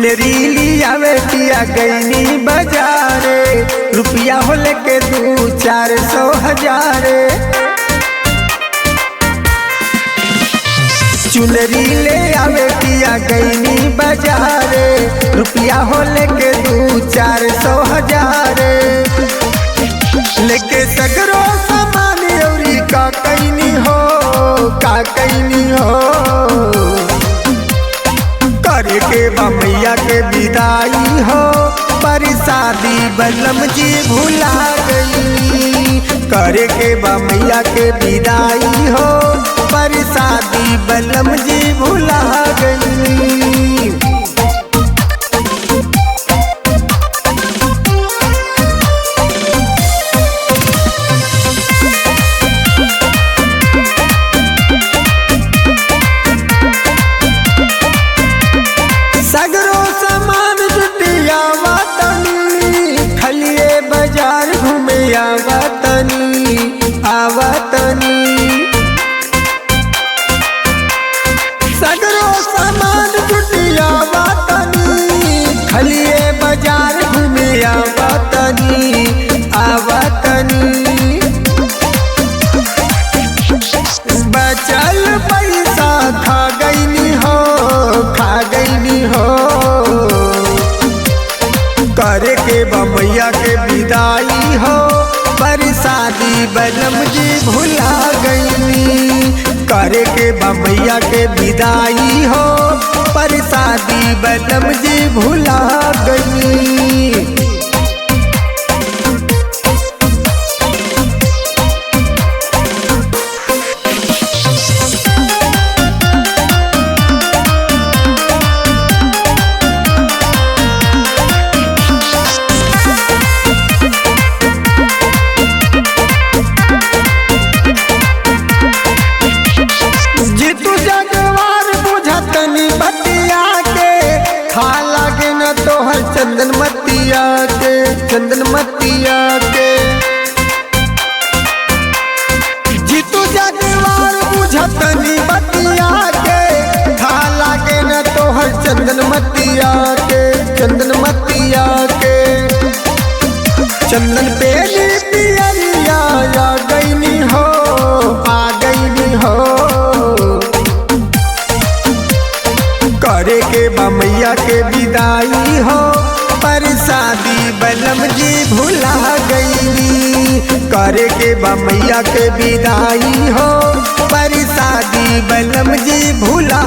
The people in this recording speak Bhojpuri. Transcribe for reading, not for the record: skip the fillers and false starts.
चुनरी लियावे पिया गईनी बाजारे, रुपया हो लेके 200-400 हजारे। चुनरी ले आवे पिया गईनी बाजारे, रुपया हो लेके 200-400 हजारे। लेके सगरो सामान औरी का कैनी हो, का कैनी हो। करे के बा मैया के विदाई हो, पर शादी बलम जी भुला गई। करे के बा मैया के विदाई हो, पर शादी बलम जी भुला गई। सगरो सामान जुटिया वातनी, खलिए बाजार घूमे आवतनी, आवतनी। सगरो सामान जुटिया वातनी, खलिए बाजार घूमे आवतनी, आवतनी। बचल पैसा खा गईनी हो, खा गईनी हो। करे के बा मैया के विदाई हो, पर शादी बलम जी भुला गईनी। करे के बा मैया के विदाई हो, पर शादी बलम जी भुला गईनी। जीतू जगवार बुझतनी बतिया के, खा लागे न तोहर चंदन मतिया के, चंदन मतिया के। जीतू जगवार बुझतनी बतिया के, खा लागे न तोहर चंदन मतिया के, चंदन मतिया के। चंदन पे पियरिया आ गईनी हो, आ गईनी हो। करे के बा मैया के विदाई हो, पर शादी बलम जी भुला गईनी। करे के बा मैया के विदाई हो, पर शादी बलम जी भुला